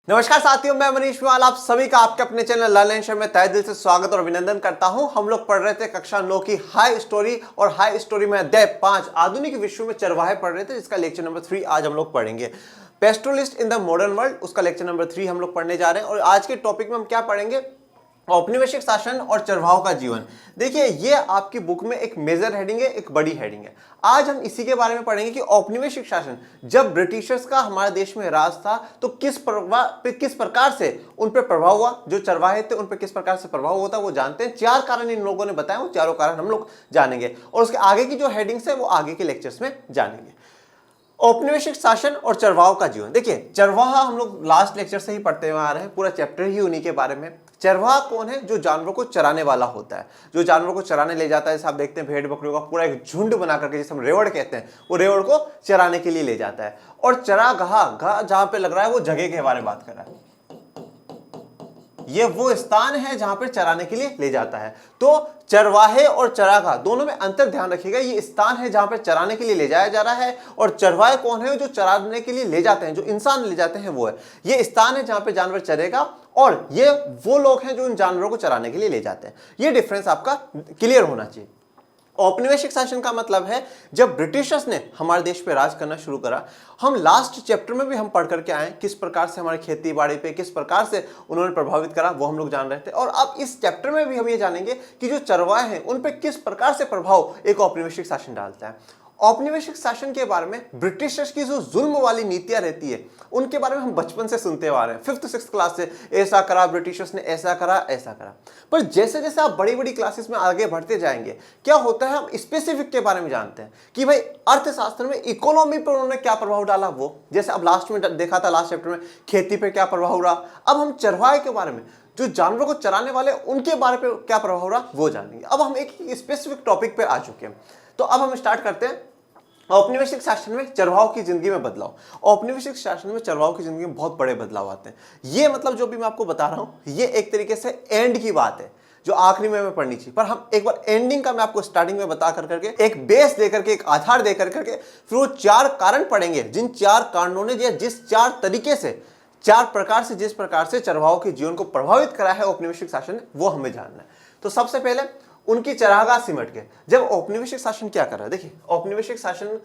नमस्कार साथियों, मैं मनीष विवाल आप सभी का आपके अपने चैनल लर्न एंड शेयर में तहे दिल से स्वागत और अभिनंदन करता हूं। हम लोग पढ़ रहे थे कक्षा 9 की हाई स्टोरी और हाई स्टोरी में अध्याय 5 आधुनिक विश्व में चरवाहे पढ़ रहे थे, जिसका लेक्चर नंबर 3 आज हम लोग पढ़ेंगे। पेस्टोलिस्ट इन द मॉडर्न वर्ल्ड, उसका लेक्चर नंबर 3 हम लोग पढ़ने जा रहे हैं। और आज के टॉपिक में हम क्या पढ़ेंगे? औपनिवेशिक शासन और चरवाहों का जीवन। देखिए, ये आपकी बुक में एक मेजर हेडिंग है, एक बड़ी हेडिंग है। आज हम इसी के बारे में पढ़ेंगे कि औपनिवेशिक शासन, जब ब्रिटिशर्स का हमारे देश में राज था तो किस प्रकार से उन पर प्रभाव हुआ, जो चरवाहे थे उन पर किस प्रकार से प्रभाव होता है वो जानते हैं। 4 कारण इन लोगों ने बताए, वो चारों कारण हम लोग जानेंगे और उसके आगे की जो हेडिंग्स है वो आगे के लेक्चर्स में जानेंगे। औपनिवेशिक शासन और चरवाहों का जीवन। देखिए, चरवाहा हम लोग लास्ट लेक्चर से ही पढ़ते हुए आ रहे हैं, पूरा चैप्टर ही उन्हीं के बारे में। चरवाहा कौन है? जो जानवरों को चराने वाला होता है, जो जानवरों को चराने ले जाता है। जैसे आप देखते हैं भेड़ बकरियों का पूरा एक झुंड बना करके, जिसे हम रेवड़ कहते हैं, वो रेवड़ को चराने के लिए ले जाता है। और चरागाह जहां पे लग रहा है वो जगह के बारे में बात कर रहा है। ये वो स्थान है जहां पर चराने के लिए ले जाता है। तो चरवाहे और चरागाह दोनों में अंतर ध्यान रखिएगा। ये स्थान है जहां पर चराने के लिए ले जाया जा रहा है, और चरवाहे कौन है? जो चराने के लिए ले जाते हैं, जो इंसान ले जाते हैं वो है। ये स्थान है जहां पे जानवर चरेगा, और ये वो लोग हैं जो इन जानवरों को चराने के लिए ले जाते हैं। ये डिफरेंस आपका क्लियर होना चाहिए। औपनिवेशिक शासन का मतलब है जब ब्रिटिशर्स ने हमारे देश पे राज करना शुरू करा। हम लास्ट चैप्टर में भी हम पढ़ करके आए किस प्रकार से हमारी खेती बाड़ी पे किस प्रकार से उन्होंने प्रभावित करा, वो हम लोग जान रहे थे। और अब इस चैप्टर में भी हम ये जानेंगे कि जो चरवाहे हैं उन पे किस प्रकार से प्रभाव एक औपनिवेशिक शासन डालता है। औपनिवेशिक शासन के बारे में ब्रिटिशर्स की जो जुल्म वाली नीतियां रहती है उनके बारे में हम बचपन से सुनते आ रहे हैं, 5th 6th क्लास से। ऐसा करा ब्रिटिशर्स ने, ऐसा करा, ऐसा करा। पर जैसे जैसे आप बड़ी बड़ी क्लासेस में आगे बढ़ते जाएंगे, क्या होता है, हम स्पेसिफिक के बारे में जानते हैं कि भाई अर्थशास्त्र में इकोनॉमी पर उन्होंने क्या प्रभाव डाला। वो जैसे अब लास्ट में देखा था, लास्ट चैप्टर में खेती पर क्या प्रभाव रहा। अब हम चरवाहे के बारे में, जो जानवरों को चराने वाले उनके बारे में क्या प्रभाव रहा, वो जानेंगे। अब हम एक स्पेसिफिक टॉपिक पे आ चुके हैं। तो अब हम स्टार्ट करते हैं औपनिवेशिक शासन में चरवाहों की जिंदगी में बदलाव। औपनिवेशिक शासन में चरवाहों की जिंदगी में बहुत बड़े बदलाव आते हैं। ये मतलब जो भी मैं आपको बता रहा हूं, ये एक तरीके से एंड की बात है जो आखिरी में पढ़नी चाहिए। पर हम एक बार एंडिंग का मैं आपको स्टार्टिंग में बता कर करके, एक बेस देकर के, एक आधार देकर करके, फिर वो 4 कारण पढ़ेंगे, जिन 4 कारणों ने जिस 4 तरीके से, 4 प्रकार से, जिस प्रकार से चरवाहों के जीवन को प्रभावित करा है औपनिवेशिक शासन ने, वो हमें जानना है। तो सबसे पहले उनकी चरागाह सिमट के जब औपनिवेशिक शासन क्या कर रहा है। देखिए, औपनिवेशिक शासन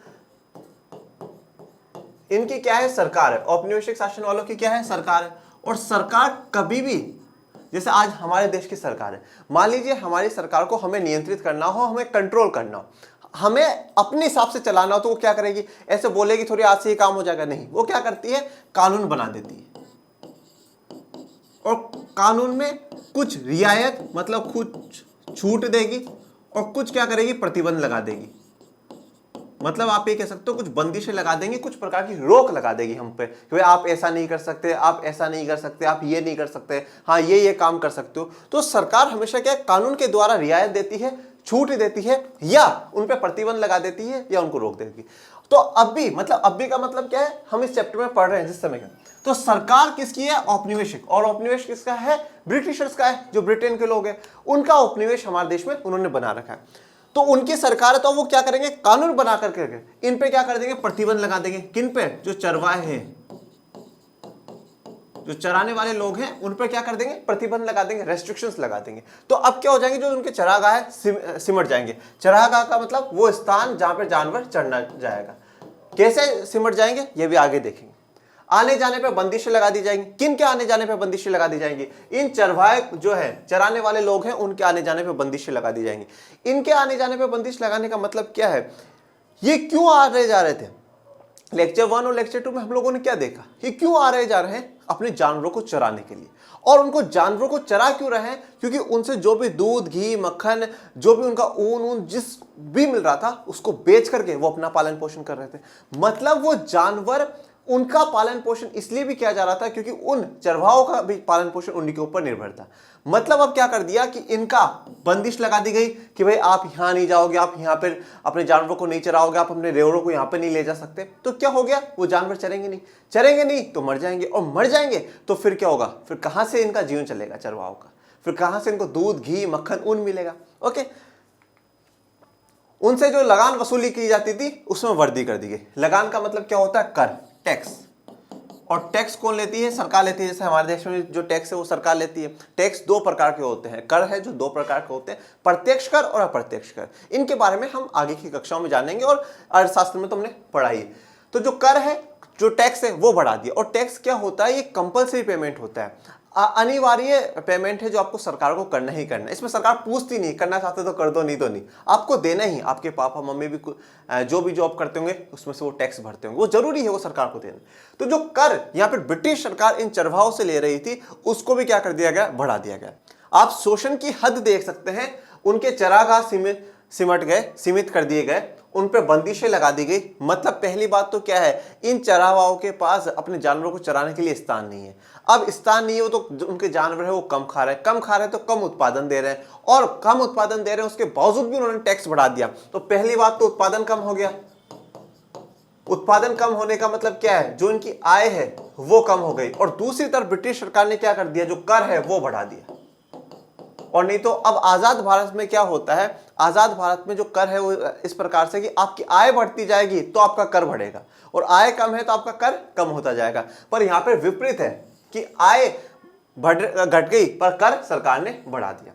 इनकी क्या है? सरकार है। औपनिवेशिक शासन वालों की क्या है? सरकार है। और सरकार कभी भी, जैसे आज हमारे देश की सरकार है, मान लीजिए हमारी सरकार को हमें नियंत्रित करना हो, हमें कंट्रोल करना हो, हमें अपने हिसाब से चलाना हो, तो वो क्या करेगी? ऐसे बोलेगी थोड़ी आज से ही काम हो जाएगा, नहीं। वो क्या करती है? कानून बना देती है, और कानून में कुछ रियायत मतलब कुछ छूट देगी, और कुछ क्या करेगी? प्रतिबंध लगा देगी। मतलब आप ये कह सकते हो कुछ बंदिशें लगा देंगे, कुछ प्रकार की रोक लगा देगी हम पे कि भाई आप ऐसा नहीं कर सकते, आप ऐसा नहीं कर सकते, आप ये नहीं कर सकते, हाँ ये काम कर सकते हो। तो सरकार हमेशा क्या कानून के द्वारा रियायत देती है, छूट देती है, या उन पे प्रतिबंध लगा देती है, या उनको रोक देती है। तो अब भी मतलब, अब भी का मतलब क्या है? हम इस चैप्टर में पढ़ रहे हैं जिस समय का। तो सरकार किसकी है? औपनिवेशिक। और औपनिवेश किसका है? ब्रिटिशर्स का है, जो ब्रिटेन के लोग हैं। उनका औपनिवेश हमारे देश में उन्होंने बना रखा है। तो उनकी सरकार है, तो वो क्या करेंगे? कानून बना करके इन पे क्या कर देंगे? प्रतिबंध लगा देंगे। किन पे? जो चरवाहे हैं, जो चराने वाले लोग हैं, उन पर क्या कर देंगे? प्रतिबंध लगा देंगे, रेस्ट्रिक्शंस लगा देंगे। तो अब क्या हो जाएंगे? जो उनके चरागाह है सिमट जाएंगे। चरागाह का मतलब वो स्थान जहां पर जानवर चरना जाएगा। कैसे सिमट जाएंगे ये भी आगे देखेंगे। आने जाने पे बंदिशें लगा दी जाएंगी। किन के आने जाने पे बंदिशें लगा दी जाएंगी? इन चरवाहे जो है, चराने वाले लोग हैं, उनके आने जाने पे बंदिशें लगा दी जाएंगी। इनके आने जाने पे बंदिश लगाने का मतलब क्या है? ये क्यों आ रहे जा रहे थे? लेक्चर 1 और लेक्चर 2 में हम लोगों ने क्या देखा? ये क्यों आ रहे जा रहे हैं? अपने जानवरों को चराने के लिए। और उनको जानवरों को चरा क्यों रहे हैं? क्योंकि उनसे जो भी दूध, घी, मक्खन, जो भी उनका ऊन जिस भी मिल रहा था, उसको बेच करके वो अपना पालन पोषण कर रहे थे। मतलब वो जानवर, उनका पालन पोषण इसलिए भी किया जा रहा था क्योंकि उन चरवाहों का भी पालन पोषण उन्हीं के ऊपर निर्भर था। मतलब अब क्या कर दिया कि इनका बंदिश लगा दी गई कि भाई आप यहां नहीं जाओगे, आप यहां पर अपने जानवरों को नहीं चराओगे, आप अपने रेवड़ों को यहां पर नहीं ले जा सकते। तो क्या हो गया? वो जानवर चरेंगे नहीं तो मर जाएंगे, और मर जाएंगे तो फिर क्या होगा? फिर कहां से इनका जीवन चलेगा चरवाहों का? फिर कहां से इनको दूध, घी, मक्खन, ऊन मिलेगा? ओके, उनसे जो लगान वसूली की जाती थी उसमें वृद्धि कर दी गई। लगान का मतलब क्या होता है? कर, टैक्स। और टैक्स कौन लेती है? सरकार लेती है। जैसे हमारे देश में जो टैक्स है वो सरकार लेती है। टैक्स दो प्रकार के होते हैं, कर है जो दो प्रकार के होते हैं, प्रत्यक्ष कर और अप्रत्यक्ष कर। इनके बारे में हम आगे की कक्षाओं में जानेंगे और अर्थशास्त्र में तो हमने पढ़ाई। तो जो कर है, जो टैक्स है वो बढ़ा दिया। और टैक्स क्या होता है? ये कंपलसरी पेमेंट होता है, अनिवार्य पेमेंट है जो आपको सरकार को करना ही करना है। इसमें सरकार पूछती नहीं, करना चाहते तो कर दो, नहीं तो नहीं, आपको देना ही। आपके पापा मम्मी भी जो भी जॉब करते होंगे उसमें से वो टैक्स भरते होंगे, वो जरूरी है वो सरकार को देना। तो जो कर यहाँ पर ब्रिटिश सरकार इन चरवाहों से ले रही थी उसको भी क्या कर दिया गया? बढ़ा दिया गया। आप शोषण की हद देख सकते हैं। उनके चरागाह सीमित कर दिए गए, उन पे बंदिशें लगा दी गई। मतलब पहली बात तो क्या है, इन चरावाओं के पास अपने जानवरों को चराने के लिए स्थान नहीं है। अब स्थान नहीं है, वो तो उनके जानवर है वो कम खा रहे हैं, कम खा रहे हैं तो कम उत्पादन दे रहे हैं, और कम उत्पादन दे रहे हैं उसके बावजूद भी उन्होंने टैक्स बढ़ा दिया। तो पहली बात तो उत्पादन कम हो गया। उत्पादन कम होने का मतलब क्या है? जो इनकी आय है वो कम हो गई। और दूसरी तरफ ब्रिटिश सरकार ने क्या कर दिया? जो कर है वो बढ़ा दिया। और नहीं तो अब आजाद भारत में क्या होता है? आजाद भारत में जो कर है वो इस प्रकार से कि आपकी आय बढ़ती जाएगी तो आपका कर बढ़ेगा, और आय कम है तो आपका कर कम होता जाएगा। पर यहां पर विपरीत है कि आय घट गई पर कर सरकार ने बढ़ा दिया।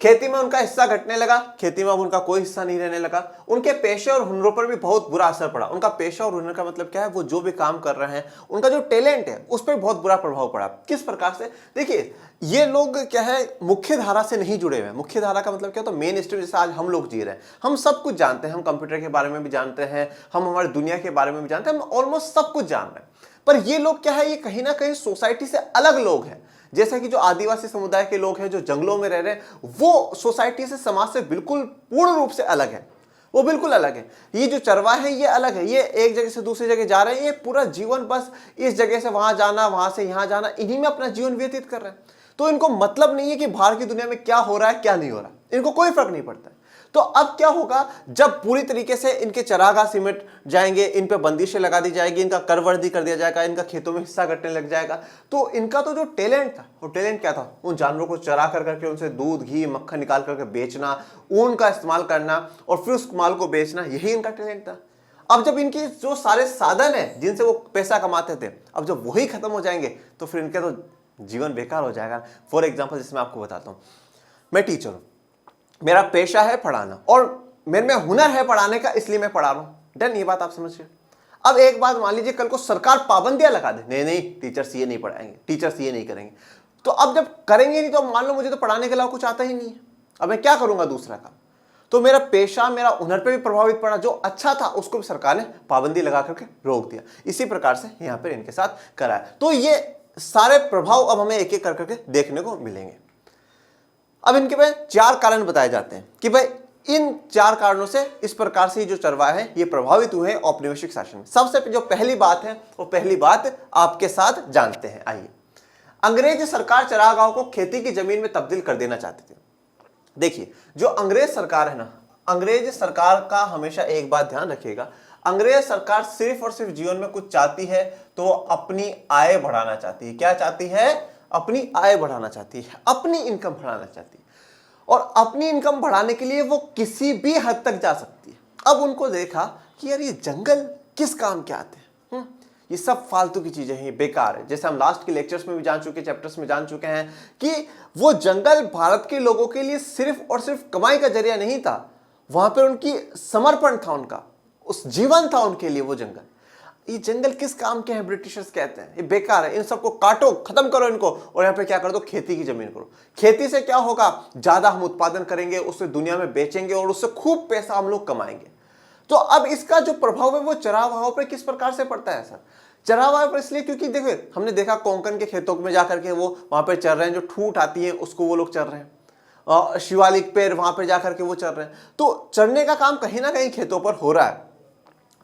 खेती में उनका हिस्सा घटने लगा, खेती में अब उनका कोई हिस्सा नहीं रहने लगा। उनके पेशे और हुनरों पर भी बहुत बुरा असर पड़ा। उनका पेशा और हुनर का मतलब क्या है? वो जो भी काम कर रहे हैं, उनका जो टैलेंट है उस पर बहुत बुरा प्रभाव पड़ा। किस प्रकार से? देखिए, ये लोग क्या है, मुख्य धारा से नहीं जुड़े हुए हैं। मुख्य धारा का मतलब क्या होता है? मेन स्ट्रीम, जैसे आज हम लोग जी रहे हैं, हम सब कुछ जानते हैं, हम कंप्यूटर के बारे में भी जानते हैं, हम हमारी दुनिया के बारे में भी जानते हैं, हम ऑलमोस्ट सब कुछ जान रहे हैं। पर ये लोग क्या है, ये कहीं ना कहीं सोसाइटी से अलग लोग हैं। जैसे कि जो आदिवासी समुदाय के लोग हैं जो जंगलों में रह रहे हैं, वो सोसाइटी से, समाज से बिल्कुल पूर्ण रूप से अलग है। वो बिल्कुल अलग है। ये जो चरवाहे हैं ये अलग है, ये एक जगह से दूसरी जगह जा रहे हैं, ये पूरा जीवन बस इस जगह से वहां जाना, वहां से यहां जाना, इन्हीं में अपना जीवन व्यतीत कर रहे हैं। तो इनको मतलब नहीं है कि बाहर की दुनिया में क्या हो रहा है क्या नहीं हो रहा, इनको कोई फर्क नहीं पड़ता है। तो अब क्या होगा, जब पूरी तरीके से इनके चरागाह सिमट जाएंगे, इन पे बंदिशें लगा दी जाएगी, इनका कर वर्दी कर दिया जाएगा, इनका खेतों में हिस्सा घटने लग जाएगा, तो इनका तो जो टैलेंट था, वो टैलेंट क्या था? उन जानवरों को चरा कर करके उनसे दूध, घी, मक्खन निकाल करके बेचना, ऊन का इस्तेमाल करना और फिर उस माल को बेचना, यही इनका टैलेंट था। अब जब इनके जो सारे साधन है जिनसे वो पैसा कमाते थे, अब जब वही खत्म हो जाएंगे तो फिर इनका तो जीवन बेकार हो जाएगा। फॉर एग्जाम्पल, जिसमें आपको बताता हूं, मैं टीचर हूं, मेरा पेशा है पढ़ाना और मेरे में हुनर है पढ़ाने का, इसलिए मैं पढ़ा रहा हूं। डन, ये बात आप समझिए। अब एक बात मान लीजिए, कल को सरकार पाबंदियां लगा दे, नहीं नहीं टीचर्स ये नहीं पढ़ाएंगे, टीचर्स ये नहीं करेंगे, तो अब जब करेंगे नहीं तो मान लो मुझे तो पढ़ाने के अलावा कुछ आता ही नहीं है, अब मैं क्या करूंगा दूसरा काम? तो मेरा पेशा, मेरा हुनर पे भी प्रभावित पड़ा, जो अच्छा था उसको भी सरकार ने पाबंदी लगा करके रोक दिया। इसी प्रकार से यहां पर इनके साथ कराया। तो ये सारे प्रभाव अब हमें एक एक कर करके देखने को मिलेंगे। अब इनके पे 4 कारण बताए जाते हैं कि भाई इन 4 कारणों से इस प्रकार से जो चरवाहे हैं ये प्रभावित हुए हैं औपनिवेशिक शासन में। सबसे जो पहली बात है वो पहली बात आपके साथ जानते हैं। आइए, अंग्रेज सरकार चरागाहों को खेती की जमीन में तब्दील कर देना चाहती थी। देखिए, जो अंग्रेज सरकार है ना, अंग्रेज सरकार का हमेशा एक बात ध्यान रखिएगा, अंग्रेज सरकार सिर्फ और सिर्फ जीवन में कुछ चाहती है तो अपनी आय बढ़ाना चाहती है। क्या चाहती है? अपनी आय बढ़ाना चाहती है, अपनी इनकम बढ़ाना चाहती है, और अपनी इनकम बढ़ाने के लिए वो किसी भी हद तक जा सकती है। अब उनको देखा कि यार ये जंगल किस काम के आते हैं, ये सब फालतू की चीजें हैं, बेकार है। जैसे हम लास्ट के लेक्चर्स में भी जान चुके, चैप्टर्स में जान चुके हैं कि वो जंगल भारत के लोगों के लिए सिर्फ और सिर्फ कमाई का जरिया नहीं था, वहां पर उनकी समर्पण था, उनका उस जीवन था उनके लिए वो जंगल। ये जंगल किस काम के हैं? ब्रिटिशर्स कहते हैं ये बेकार है, इन सबको काटो, खत्म करो इनको, और यहाँ पे क्या कर दो, खेती की जमीन करो। खेती से क्या होगा? ज्यादा हम उत्पादन करेंगे, उससे दुनिया में बेचेंगे और उससे खूब पैसा हम लोग कमाएंगे। तो अब इसका जो प्रभाव है वो चरागाहों पर किस प्रकार से पड़ता है सर? चरागाहों पर इसलिए क्योंकि देखिए, हमने देखा कोंकण के खेतों में जाकर के वो वहां पर चल रहे हैं, जो ठूठ आती है उसको वो लोग चल रहे हैं, शिवालिक पेड़ वहां पर जाकर के वो चल रहे हैं। तो चरने का काम कहीं ना कहीं खेतों पर हो रहा है,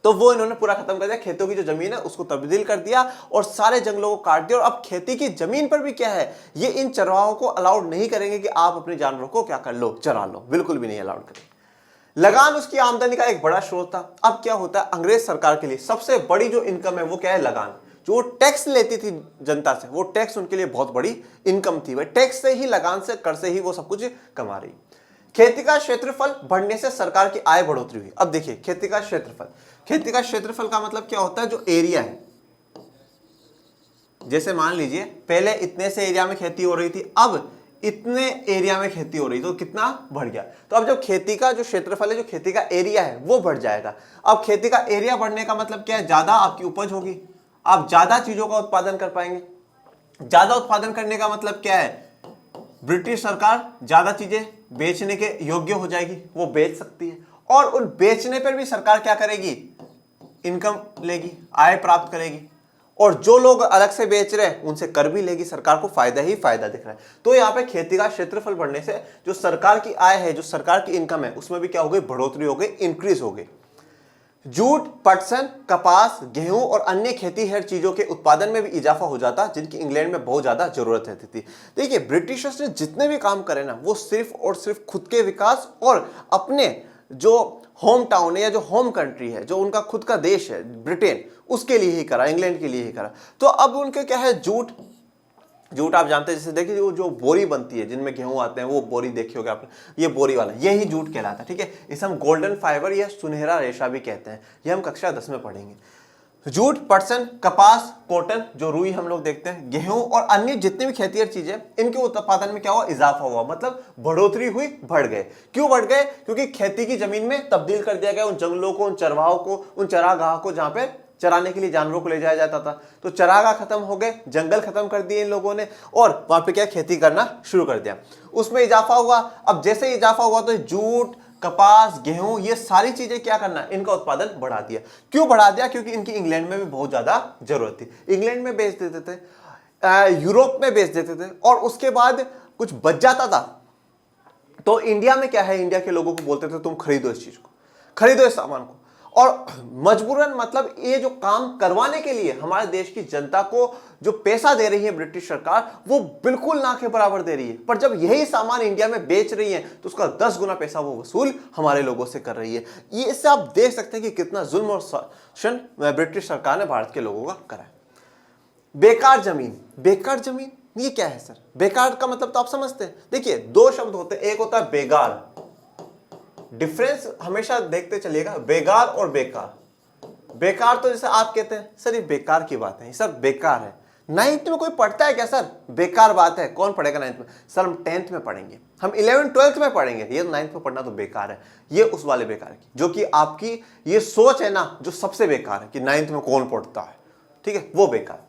तो वो इन्होंने पूरा खत्म कर दिया। खेतों की जो जमीन है उसको तब्दील कर दिया और सारे जंगलों को काट दिया। और अब खेती की जमीन पर भी क्या है, ये इन चरवाहों को अलाउड नहीं करेंगे कि आप अपने जानवरों को क्या कर लो, चरा लो, बिल्कुल भी नहीं अलाउड करेंगे। लगान उसकी आमदनी का एक बड़ा स्रोत था। अब क्या होता है, अंग्रेज सरकार के लिए सबसे बड़ी जो इनकम है वो क्या है? लगान। जो टैक्स लेती थी जनता से, वो टैक्स उनके लिए बहुत बड़ी इनकम थी। वह टैक्स से ही, लगान से, कर से ही वो सब कुछ कमा रही। खेती का क्षेत्रफल बढ़ने से सरकार की आय बढ़ोतरी हुई। अब देखिए, खेती का क्षेत्रफल का मतलब क्या होता है? जो एरिया है, जैसे मान लीजिए पहले इतने से एरिया में खेती हो रही थी, अब इतने एरिया में खेती हो रही, तो कितना बढ़ गया। तो अब जब खेती का जो क्षेत्रफल है, जो खेती का एरिया है, वो बढ़ जाएगा। अब खेती का एरिया बढ़ने का मतलब क्या है, ज्यादा आपकी उपज होगी, आप ज्यादा चीजों का उत्पादन कर पाएंगे। ज्यादा उत्पादन करने का मतलब क्या है, ब्रिटिश सरकार ज्यादा चीजें बेचने के योग्य हो जाएगी, वो बेच सकती है, और उन बेचने पर भी सरकार क्या करेगी, इनकम लेगी, आय प्राप्त करेगी, और जो लोग अलग से बेच रहे हैं उनसे कर भी लेगी। सरकार को फायदा ही फायदा दिख रहा है। तो यहाँ पे खेती का क्षेत्रफल बढ़ने से जो सरकार की आय है, जो सरकार की इनकम है, उसमें भी क्या हो गई, बढ़ोतरी हो गई, इंक्रीज हो गई। जूट, पटसन, कपास, गेहूं और अन्य खेती हर चीजों के उत्पादन में भी इजाफा हो जाता, जिनकी इंग्लैंड में बहुत ज्यादा जरूरत रहती थी। देखिए ब्रिटिशर्स ने जितने भी काम करे ना, वो सिर्फ और सिर्फ खुद के विकास और अपने जो होम टाउन है या जो होम कंट्री है, जो उनका खुद का देश है ब्रिटेन, उसके लिए ही करा, इंग्लैंड के लिए ही करा। तो अब उनके क्या है, जूट आप जानते हैं, जैसे देखिए जो बोरी बनती है, जिनमें गेहूं आते हैं, वो बोरी देखी होगी आपने, ये बोरी वाला, यही जूट कहलाता है। ठीक है, इसे हम गोल्डन फाइबर या सुनहरा रेशा भी कहते हैं। ये हम कक्षा 10 में पढ़ेंगे। जूट, पटसन, कपास, कॉटन, जो रुई हम लोग देखते हैं, गेहूं और अन्य जितनी भी खेतीहर चीजें, इनके उत्पादन में क्या हुआ, इजाफा हुआ, मतलब बढ़ोतरी हुई, बढ़ गए। क्यों बढ़ गए, क्योंकि खेती की जमीन में तब्दील कर दिया गया उन जंगलों को, उन चरवाहों को, उन चरागाह को, जहां पे चराने के लिए जानवरों को ले जाया जाता था। तो चरागाह खत्म हो गए, जंगल खत्म कर दिए इन लोगों ने, और वहां पे क्या, खेती करना शुरू कर दिया, उसमें इजाफा हुआ। अब जैसे ही इजाफा हुआ तो जूट, कपास, गेहूं, ये सारी चीजें क्या करना, इनका उत्पादन बढ़ा दिया। क्यों बढ़ा दिया, क्योंकि इनकी इंग्लैंड में भी बहुत ज्यादा जरूरत थी। इंग्लैंड में बेच देते थे, यूरोप में बेच देते थे, और उसके बाद कुछ बच जाता था तो इंडिया में क्या है, इंडिया के लोगों को बोलते थे तुम खरीदो इस चीज को, खरीदो इस सामान को। और मजबूरन, मतलब ये जो काम करवाने के लिए हमारे देश की जनता को जो पैसा दे रही है ब्रिटिश सरकार, वो बिल्कुल ना के बराबर दे रही है। पर जब यही सामान इंडिया में बेच रही है तो उसका 10 गुना पैसा वो वसूल हमारे लोगों से कर रही है। ये इससे आप देख सकते हैं कि कितना जुल्म और शोषण ब्रिटिश सरकार ने भारत के लोगों का करा है। बेकार जमीन, बेकार जमीन ये क्या है सर, बेकार का मतलब तो आप समझते हैं। देखिए दो शब्द होते हैं, एक होता है बेगार, डिफरेंस हमेशा देखते चलिएगा, बेगार और बेकार। बेकार तो जैसे आप कहते हैं सर ये बेकार की बात है, सर बेकार है। 9th में कोई पढ़ता है क्या सर, बेकार बात है, कौन पढ़ेगा 9th में, सर हम 10th में पढ़ेंगे, हम 11th 12th में पढ़ेंगे, ये 9th में पढ़ना तो बेकार है। ये उस वाले बेकार की, जो कि आपकी ये सोच है ना, जो सबसे बेकार है कि 9th में कौन पढ़ता है, ठीक है, वो बेकार,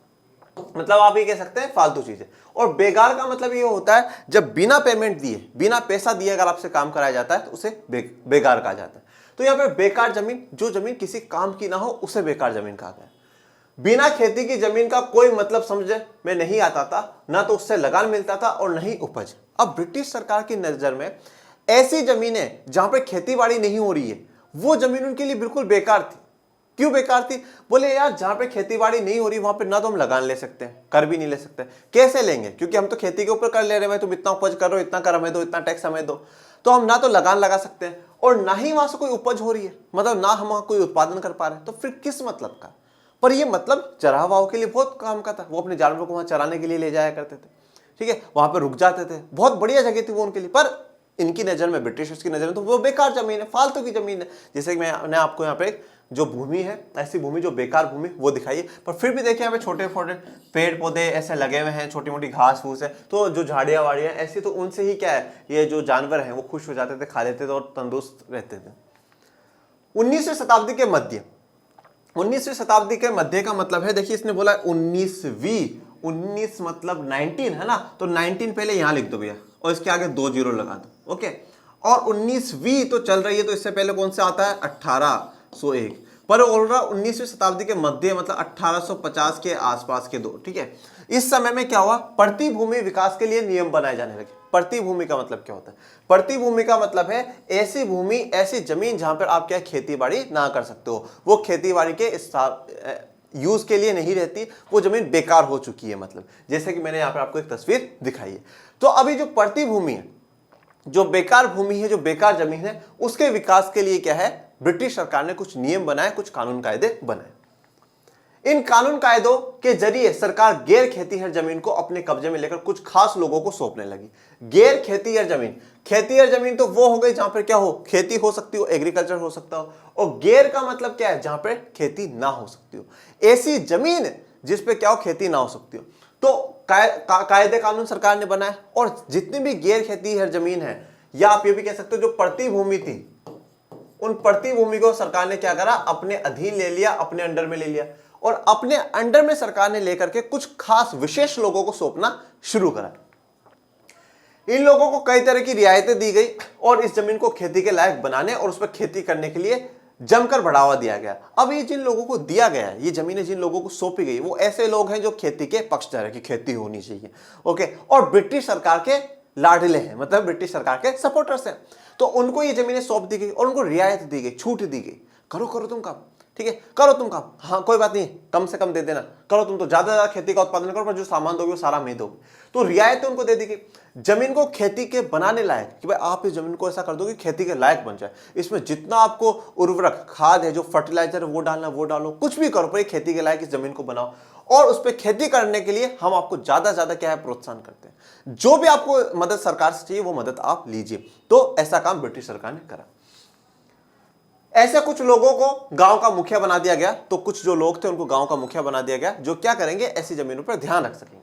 मतलब आप ये कह सकते हैं फालतू चीजें। और बेकार का मतलब ये होता है जब बिना पेमेंट दिए, बिना पैसा दिए अगर आपसे काम कराया जाता है तो उसे बेकार कहा जाता है। तो यहाँ पे बेकार जमीन, जो जमीन किसी काम की ना हो, उसे बेकार जमीन कहा गया। बिना खेती की जमीन का कोई मतलब समझ में नहीं आता था, ना तो उससे लगान मिलता था और नहीं उपज। अब ब्रिटिश सरकार की नजर में ऐसी जमीनें जहां पर खेती बाड़ी नहीं हो रही है, वो जमीन उनके लिए बिल्कुल बेकार थी। क्यों बेकार थी, बोले यार जहां पे खेतीबाड़ी नहीं हो रही वहां पे ना तो हम लगान ले सकते हैं, कर भी नहीं ले सकते, कैसे लेंगे, क्योंकि हम तो खेती के ऊपर कर ले रहे हैं, तुम इतना उपज कर रहे हो, इतना कर हमें दो, इतना टैक्स हमें दो, तो हम ना तो लगान लगा सकते हैं और ना ही वहां से कोई उपज हो रही है, मतलब ना हम वहां कोई उत्पादन कर पा रहे हैं, तो फिर किस मतलब का। पर ये मतलब चरावाओं के लिए बहुत काम का था, वो अपने जानवरों को वहां चराने के लिए ले जाया करते थे, ठीक है, वहां पर रुक जाते थे, बहुत बढ़िया जगह थी वो उनके लिए। पर इनकी नजर में, ब्रिटिशर्स की नजर में तो वो बेकार जमीन है, फालतू की जमीन है। जैसे मैंने आपको यहाँ पे जो भूमि है, ऐसी भूमि जो बेकार भूमि, वो दिखाइए। पर फिर भी देखिए यहाँ पे छोटे छोटे पेड़ पौधे ऐसे लगे हुए हैं, छोटी मोटी घास फूस है, तो जो झाड़ियाँ वाड़ियाँ ऐसी, तो उनसे ही क्या है, ये जो जानवर हैं वो खुश हो जाते थे, खा लेते थे और तंदुरुस्त रहते थे। 19वीं शताब्दी के मध्य, 19वीं शताब्दी के मध्य का मतलब है, देखिए इसने बोला 19वीं, 19 मतलब 19 है ना, तो 19 पहले यहां लिख दो भैया और इसके आगे 2 जीरो लगा दो, ओके। और 19वीं तो चल रही है, तो इससे पहले कौन सा आता है, 1801। पर बोल रहा 19वीं शताब्दी के मध्य मतलब 1850 के आसपास के दो, ठीक है। इस समय में क्या हुआ, प्रतिभूमि विकास के लिए नियम बनाए जाने लगे। प्रतिभूमि का मतलब क्या होता है, प्रतिभूमि का मतलब है ऐसी भूमि, ऐसी जमीन जहां पर आप क्या खेती बाड़ी ना कर सकते हो, वो खेती बाड़ी के यूज के लिए नहीं रहती, वो जमीन बेकार हो चुकी है। मतलब जैसे कि मैंने यहाँ पर आपको एक तस्वीर दिखाई है। तो अभी जो प्रतिभूमि है, जो बेकार भूमि है, जो बेकार जमीन है, उसके विकास के लिए क्या है, ब्रिटिश सरकार ने कुछ नियम बनाए, कुछ कानून कायदे बनाए। इन कानून कायदों के जरिए सरकार गैर खेतीहर जमीन को अपने कब्जे में लेकर कुछ खास लोगों को सौंपने लगी। गैर खेतीहर जमीन, खेतीहर जमीन तो वो हो गई जहां पर क्या हो, खेती हो सकती हो, एग्रीकल्चर हो सकता हो, और गैर का मतलब क्या है, जहां पर खेती ना हो सकती हो। ऐसी जमीन जिसपे क्या हो, खेती ना हो सकती हो। तो कायदे कानून सरकार ने बनाए, और जितनी भी गैर खेती हर जमीन है, या आप ये भी कह सकते हो जो पड़ती भूमि थी, उन पड़ती भूमि को सरकार ने क्या करा, अपने अधीन ले लिया, अपने अंडर में ले लिया, और अपने अंडर में सरकार ने लेकर के कुछ खास विशेष लोगों को सौंपना शुरू करा। इन लोगों को कई तरह की रियायतें दी गई, और इस जमीन को खेती के लायक बनाने और उस पर खेती करने के लिए जमकर बढ़ावा दिया गया। अब ये जिन लोगों को दिया गया है, ये जमीनें जिन लोगों को सौंपी गई, वो ऐसे लोग हैं जो खेती के पक्षधर है कि खेती होनी चाहिए, ओके, और ब्रिटिश सरकार के लाडले हैं, मतलब ब्रिटिश सरकार के सपोर्टर्स हैं। तो उनको ये जमीनें सौंप दी गई और उनको रियायत दी गई, छूट दी गई, करो करो तुम काम, ठीक है, करो तुम काम, हाँ कोई बात नहीं, कम से कम दे देना, करो तुम तो ज्यादा खेती का उत्पादन करो, पर जो सामान दोगे वो सारा मैं दोगे। तो रियायतें उनको दे दी गई, जमीन को खेती के बनाने लायक, कि भाई आप इस जमीन को ऐसा कर दो कि खेती के लायक बन जाए, इसमें जितना आपको उर्वरक खाद है, जो फर्टिलाइजर वो डालना वो डालो, कुछ भी करो, पर ये खेती के लायक इस जमीन को बनाओ, और उस पर खेती करने के लिए हम आपको ज्यादा ज्यादा क्या है, प्रोत्साहन करते हैं। जो भी आपको मदद सरकार से चाहिए वो मदद आप लीजिए। तो ऐसा काम ब्रिटिश सरकार ने करा। ऐसे कुछ लोगों को गांव का मुखिया बना दिया गया, तो कुछ जो लोग थे उनको गांव का मुखिया बना दिया गया, जो क्या करेंगे, ऐसी जमीनों पर ध्यान रख सकेंगे।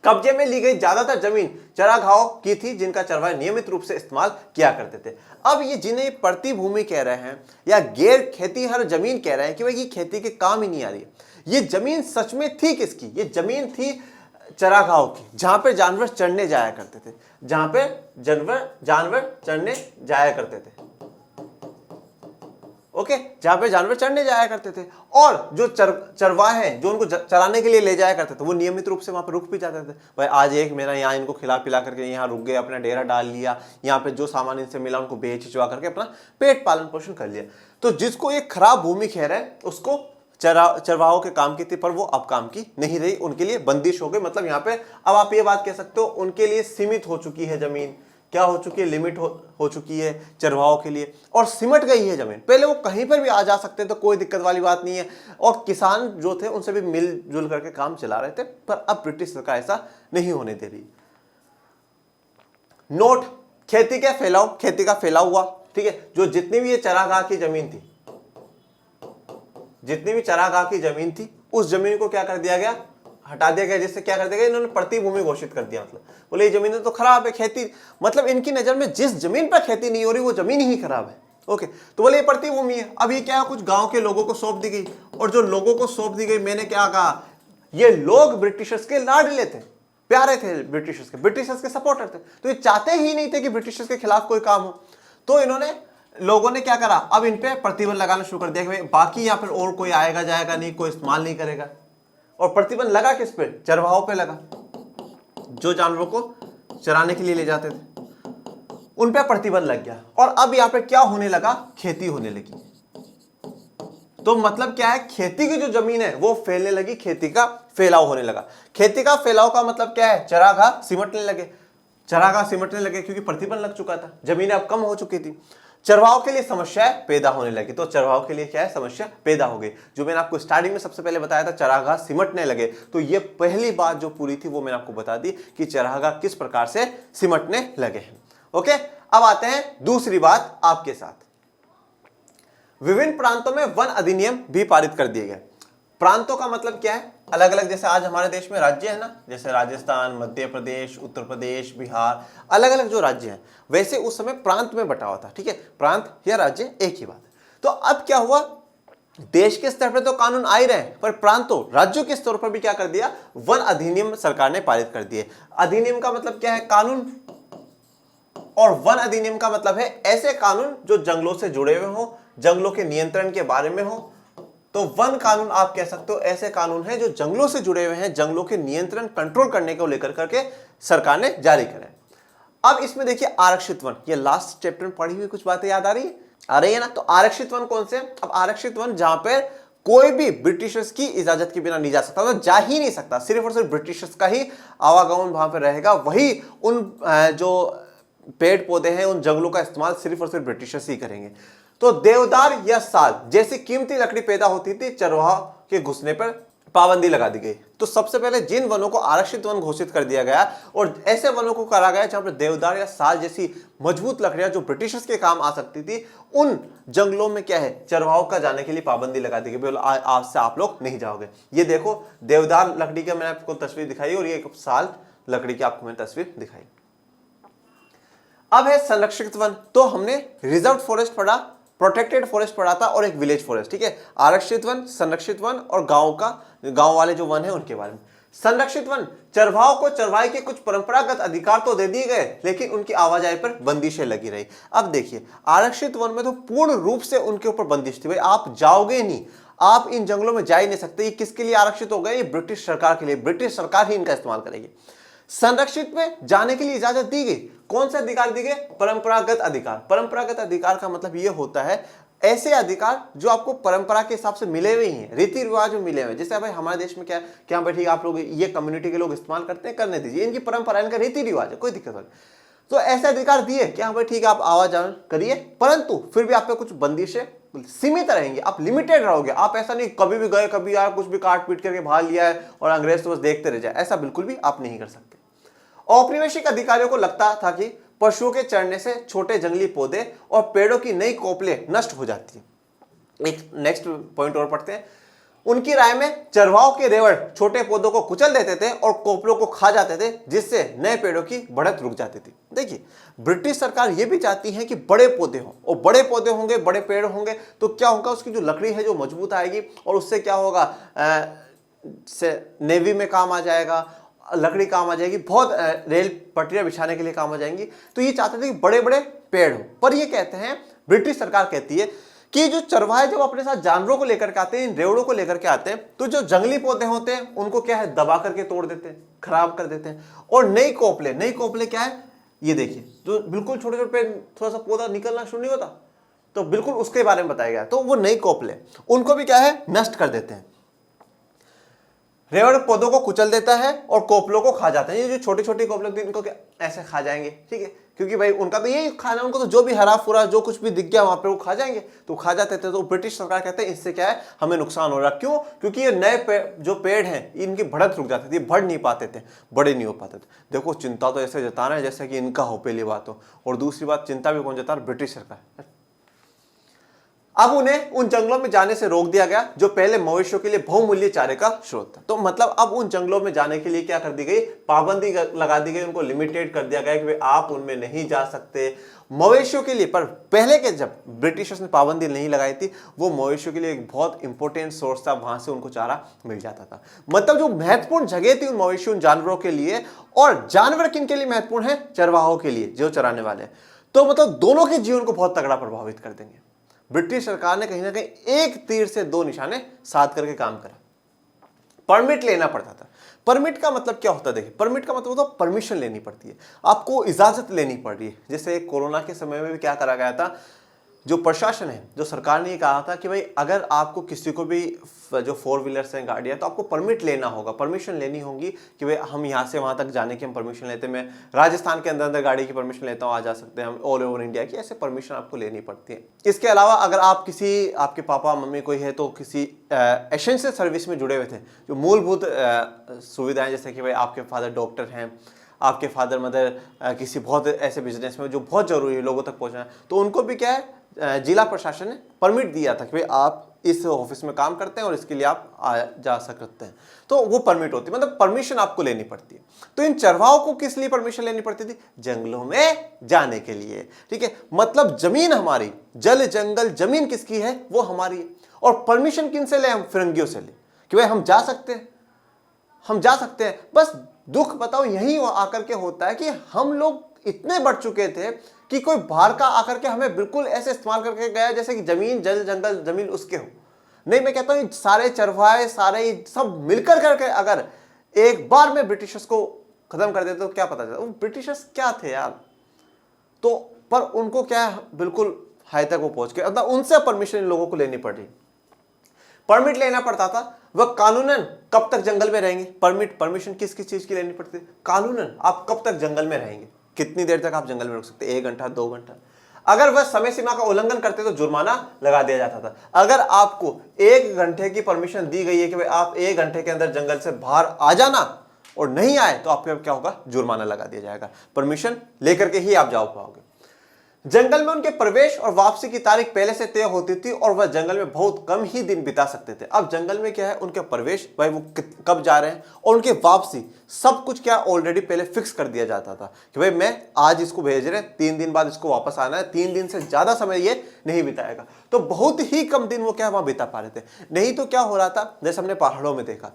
कब्जे में ली गई ज्यादातर जमीन चरागाहों की थी, जिनका चरवाहे नियमित रूप से इस्तेमाल किया करते थे। अब ये जिन्हें पड़ती भूमि कह रहे हैं या गैर खेती हर जमीन कह रहे हैं कि भाई ये खेती के काम ही नहीं आ रही है, ये जमीन सच में थी किसकी? ये जमीन थी चरागाहों की, जहां पे जानवर चरने जाया करते थे, जहां पे जानवर चरने जाया करते थे, ओके, जहां पे जानवर चरने जाया करते थे। और जो चरवाहे हैं जो उनको चराने के लिए ले जाया करते थे, वो नियमित रूप से वहां पे रुक भी जाते थे। भाई आज एक मेरा यहाँ इनको खिला पिला करके यहाँ रुक गए, अपना डेरा डाल लिया, यहाँ पे जो सामान इनसे मिला उनको बेच चुका करके अपना पेट पालन पोषण कर लिया। तो जिसको एक खराब भूमि कह रहा है, उसको चरवाहों के काम की थी, पर वो अब काम की नहीं रही, उनके लिए बंदिश हो गई। मतलब यहाँ पे अब आप ये बात कह सकते हो, उनके लिए सीमित हो चुकी है जमीन, क्या हो चुकी है, लिमिट हो चुकी है चरवाहों के लिए, और सिमट गई है जमीन। पहले वो कहीं पर भी आ जा सकते थे, तो कोई दिक्कत वाली बात नहीं है, और किसान जो थे उनसे भी मिलजुल करके काम चला रहे थे, पर अब ब्रिटिश सरकार ऐसा नहीं होने दे रही। नोट, खेती का फैलाव हुआ, ठीक है, जो जितनी भी ये चरागाह की जमीन थी, जितनी भी चरागाह की जमीन थी, उस जमीन को क्या कर दिया गया, हटा दिया गया। जिससे क्या कर दिया गया, इन्होंने पड़ती भूमि घोषित कर दिया। मतलब बोले ये जमीन तो खराब है, खेती, मतलब इनकी नजर में जिस जमीन पर खेती नहीं हो रही वो जमीन ही खराब है, ओके। तो बोले ये पड़ती भूमि है। अब ये क्या है, कुछ गांव के लोगों को सौंप दी गई, और जो लोगों को सौंप दी गई, मैंने क्या कहा, ये लोग ब्रिटिशर्स के लाडले थे, प्यारे थे ब्रिटिशर्स के सपोर्टर थे। तो ये चाहते ही नहीं थे कि ब्रिटिशर्स के खिलाफ कोई काम हो। तो इन्होंने, लोगों ने क्या करा, अब इन पे प्रतिबंध लगाना शुरू कर दिया कि बाकी यहाँ पर और कोई आएगा जाएगा नहीं, कोई इस्तेमाल नहीं करेगा। और प्रतिबंध लगा किस पे, चरवाहों पे लगा, जो जानवरों को चराने के लिए ले जाते थे, उन पे प्रतिबंध लग गया। और अब यहाँ पे क्या होने लगा, खेती होने लगी। तो मतलब क्या है, खेती की जो जमीन है वो फैलने लगी, खेती का फैलाव होने लगा। खेती का फैलाव का मतलब क्या है, चरागाह सिमटने लगे, क्योंकि प्रतिबंध लग चुका था, जमीनें अब कम हो चुकी थी। चरवाहों के लिए समस्याएं पैदा होने लगी, तो चरवाहों के लिए क्या है, समस्या पैदा हो गई। जो मैंने आपको स्टार्टिंग में सबसे पहले बताया था, चरागाह सिमटने लगे, तो ये पहली बात जो पूरी थी वो मैंने आपको बता दी कि चरागाह किस प्रकार से सिमटने लगे हैं, ओके। अब आते हैं दूसरी बात आपके साथ। विभिन्न प्रांतों में वन अधिनियम भी पारित कर दिए गए। प्रांतों का मतलब क्या है, अलग अलग, जैसे आज हमारे देश में राज्य है ना, जैसे राजस्थान, मध्य प्रदेश, उत्तर प्रदेश, बिहार, अलग अलग जो राज्य हैं, वैसे उस समय प्रांत में बटा हुआ था, ठीक है, प्रांत या राज्य एक ही बात है। तो अब क्या हुआ, देश के स्तर पर तो कानून आ ही रहे हैं, पर प्रांतों, राज्यों के स्तर पर भी क्या कर दिया, वन अधिनियम सरकार ने पारित कर दिए। अधिनियम का मतलब क्या है, कानून, और वन अधिनियम का मतलब है ऐसे कानून जो जंगलों से जुड़े हुए हो, जंगलों के नियंत्रण के बारे में हो। तो वन कानून आप कह सकते हो ऐसे कानून हैं जो जंगलों से जुड़े हुए हैं, जंगलों के नियंत्रण कंट्रोल करने को लेकर करके सरकार ने जारी करे। अब इसमें देखिए आरक्षित वन, ये लास्ट चैप्टर में पढ़ी हुई कुछ बातें याद आ रही है ना। तो आरक्षित वन कौन से, अब आरक्षित वन जहां पर कोई भी ब्रिटिशर्स की इजाजत के बिना नहीं जा सकता, तो जा ही नहीं सकता, सिर्फ और सिर्फ ब्रिटिशर्स का ही आवागमन वहां पर रहेगा। वही उन जो पेड़ पौधे हैं, उन जंगलों का इस्तेमाल सिर्फ और सिर्फ ब्रिटिशर्स ही करेंगे। तो देवदार या साल जैसी कीमती लकड़ी पैदा होती थी चरवाहा के घुसने पर पाबंदी लगा दी गई। तो सबसे पहले जिन वनों को आरक्षित वन घोषित कर दिया गया और ऐसे वनों को करा गया जहां पर देवदार या साल जैसी मजबूत लकड़ियां जो ब्रिटिशर्स के काम आ सकती थी, उन जंगलों में क्या है, चरवाहों का जाने के लिए पाबंदी लगा दी गई। आज से आप लोग नहीं जाओगे। ये देखो देवदार लकड़ी की मैंने आपको तस्वीर दिखाई और ये साल लकड़ी की आपको मैंने तस्वीर दिखाई। अब है संरक्षित वन। तो हमने रिजर्व फॉरेस्ट पढ़ा, प्रोटेक्टेड फॉरेस्ट पढ़ा था और एक विलेज फॉरेस्ट। ठीक है, आरक्षित वन, संरक्षित वन और गांव वाले जो वन है उनके बारे में। संरक्षित वन, चरवाहों को चरवाही के कुछ परंपरागत अधिकार तो दे दिए गए लेकिन उनकी आवाजाही पर बंदिशें लगी रही। अब देखिए आरक्षित वन में तो पूर्ण रूप से उनके ऊपर बंदिश थी, भाई आप जाओगे नहीं, आप इन जंगलों में जा ही नहीं सकते। ये किसके लिए आरक्षित हो गए? ये ब्रिटिश सरकार के लिए, ब्रिटिश सरकार ही इनका इस्तेमाल करेगी। संरक्षित में जाने के लिए इजाजत दी गई। कौन से अधिकार दिए गए? परंपरागत अधिकार। परंपरागत अधिकार का मतलब यह होता है ऐसे अधिकार जो आपको परंपरा के हिसाब से मिले हुए हैं, रीति रिवाज में मिले हुए हैं। जैसे भाई हमारे देश में क्या भाई ठीक आप लोग ये कम्युनिटी के लोग इस्तेमाल करते हैं, करने दीजिए, इनकी परंपरा, इनका रीति रिवाज है, कोई दिक्कत नहीं। तो ऐसे अधिकार दिए कि हाँ भाई ठीक है आप आवाजाही करिए, परंतु फिर भी आप पे कुछ बंदिशें सीमित रहेंगी, आप लिमिटेड रहोगे। आप ऐसा नहीं कभी भी गए, कभी यार कुछ भी काट पीट करके भाग लिया है और अंग्रेज तो बस देखते रह जाए, ऐसा बिल्कुल भी आप नहीं कर सकते। औपनिवेशिक अधिकारियों को लगता था कि पशुओं के चढ़ने से छोटे जंगली पौधे और पेड़ों की नई कोपलें नष्ट हो जाती है। एक नेक्स्ट पॉइंट और पढ़ते हैं। उनकी राय में चरवाहों के रेवड़ छोटे पौधों को कुचल देते थे और कोपलों को खा जाते थे, जिससे नए पेड़ों की बढ़त रुक जाती थी। देखिए ब्रिटिश सरकार यह भी चाहती है कि बड़े पौधे हों, और बड़े पौधे होंगे, बड़े पेड़ होंगे तो क्या होगा, उसकी जो लकड़ी है जो मजबूत आएगी और उससे क्या होगा, नेवी में काम आ जाएगा, लकड़ी काम आ जाएगी, बहुत रेल पटरियां बिछाने के लिए काम आ जाएंगी। तो ये चाहते थे कि बड़े बड़े पेड़ हो। पर ये कहते हैं, ब्रिटिश सरकार कहती है कि जो चरवाहे जब अपने साथ जानवरों को लेकर के आते हैं, इन रेवड़ों को लेकर के आते हैं, तो जो जंगली पौधे होते हैं उनको क्या है, दबा करके तोड़ देते हैं, खराब कर देते हैं। और नई कोपले क्या है, ये देखिए जो बिल्कुल छोटे छोटे पेड़, थोड़ा सा पौधा निकलना शुरू नहीं होता, तो बिल्कुल उसके बारे में बताया गया। तो वो नई कोपले उनको भी क्या है, नष्ट कर देते हैं। रेवड़ पौधों को कुचल देता है और कोपलों को खा जाते हैं। ये जो छोटी छोटी कोपले होती है इनको क्या ऐसे खा जाएंगे, ठीक है, क्योंकि भाई उनका तो यही खाना, उनको तो जो भी हरा फुरा जो कुछ भी दिख गया वहां पे वो खा जाएंगे, तो खा जाते थे। तो ब्रिटिश सरकार कहते हैं इससे क्या है, हमें नुकसान हो रहा। क्यों? क्योंकि ये नए जो पेड़ हैं इनकी बढ़त रुक जाती थी, बढ़ नहीं पाते थे, बड़े नहीं हो पाते थे। देखो चिंता तो ऐसे जता रहे हैं जैसे कि इनका हो, पहली बात हो, और दूसरी बात चिंता भी कौन जता रहा? ब्रिटिश सरकार। अब उन्हें उन जंगलों में जाने से रोक दिया गया जो पहले मवेशियों के लिए बहुमूल्य चारे का स्रोत था। तो मतलब अब उन जंगलों में जाने के लिए क्या कर दी गई, पाबंदी लगा दी गई, उनको लिमिटेड कर दिया गया कि आप उनमें नहीं जा सकते मवेशियों के लिए। पर पहले के जब ब्रिटिशर्स ने पाबंदी नहीं लगाई थी, वो मवेशियों के लिए एक बहुत इंपॉर्टेंट सोर्स था, वहां से उनको चारा मिल जाता था। मतलब जो महत्वपूर्ण जगह थी उन मवेशियों, उन जानवरों के लिए। और जानवर किन के लिए महत्वपूर्ण है? चरवाहों के लिए, जो चराने वाले। तो मतलब दोनों के जीवन को बहुत तगड़ा प्रभावित कर देंगे। ब्रिटिश सरकार ने कहीं ना कहीं एक तीर से दो निशाने साध करके काम करा। परमिट लेना पड़ता था। परमिट का मतलब क्या होता है? देखिए परमिट का मतलब होता है परमिशन लेनी पड़ती है, आपको इजाजत लेनी पड़ रही है। जैसे कोरोना के समय में भी क्या करा गया था, जो प्रशासन है, जो सरकार ने कहा था कि भाई अगर आपको किसी को भी जो 4 व्हीलर्स हैं, गाड़ियां, तो आपको परमिट लेना होगा, परमिशन लेनी होगी कि भाई हम यहाँ से वहाँ तक जाने की हम परमिशन लेते हैं। मैं राजस्थान के अंदर अंदर गाड़ी की परमिशन लेता हूँ, आ जा सकते हैं हम, ऑल ओवर इंडिया की, ऐसे परमिशन आपको लेनी पड़ती है। इसके अलावा अगर आप किसी, आपके पापा मम्मी कोई है तो किसी एसेंशियल सर्विस में जुड़े हुए थे, जो मूलभूत सुविधाएं, जैसे कि भाई आपके फादर डॉक्टर हैं, आपके फादर मदर किसी बहुत ऐसे बिजनेस में जो बहुत जरूरी है लोगों तक पहुँचना, तो उनको भी क्या है, जिला प्रशासन ने परमिट दिया था कि भाई आप इस ऑफिस में काम करते हैं और इसके लिए आप जा सकते हैं, तो वो परमिट होती है, मतलब परमिशन आपको लेनी पड़ती है। तो इन चरवाहों को किस लिए परमिशन लेनी पड़ती थी? जंगलों में जाने के लिए, ठीक है। मतलब जमीन हमारी, जल जंगल जमीन किसकी है? वो हमारी है। और परमिशन किन से ले? हम फिरंगियों से ले कि भाई हम जा सकते हैं, हम जा सकते हैं। बस दुख बताओ यही आकर के होता है कि हम लोग इतने बढ़ चुके थे कि कोई बाहर का आकर के हमें बिल्कुल ऐसे इस्तेमाल करके गया जैसे कि जमीन, जल जंगल जमीन उसके हो। नहीं, मैं कहता हूं सारे चरवाहे, सारे सब मिलकर करके अगर एक बार में ब्रिटिशर्स को खत्म कर देते तो क्या पता चलता। वो ब्रिटिशर्स क्या थे यार, तो पर उनको क्या बिल्कुल हाई तक वो पहुंच गए, मतलब उनसे परमिशन इन लोगों को लेनी पड़ रही, परमिट लेना पड़ता था। वह कानूनन कब तक जंगल में रहेंगे? परमिशन किस किस चीज की लेनी पड़ती है? कानूनन आप कब तक जंगल में रहेंगे, कितनी देर तक आप जंगल में रुक सकते हैं, 1 घंटा 2 घंटा। अगर वह समय सीमा का उल्लंघन करते तो जुर्माना लगा दिया जाता था। अगर आपको 1 घंटे की परमिशन दी गई है कि भाई आप 1 घंटे के अंदर जंगल से बाहर आ जाना और नहीं आए तो आपके क्या होगा, जुर्माना लगा दिया जाएगा। परमिशन लेकर के ही आप जा पाओगे। जंगल में उनके प्रवेश और वापसी की तारीख पहले से तय होती थी और वह जंगल में बहुत कम ही दिन बिता सकते थे। अब जंगल में क्या है, उनके प्रवेश भाई वो कब जा रहे हैं और उनके वापसी सब कुछ क्या ऑलरेडी पहले फिक्स कर दिया जाता था कि भाई मैं आज इसको भेज रहे, 3 दिन बाद इसको वापस आना है, 3 दिन से ज्यादा समय ये नहीं बिताएगा। तो बहुत ही कम दिन वो क्या वहां बिता पा रहे थे। नहीं तो क्या हो रहा था, जैसे हमने पहाड़ों में देखा,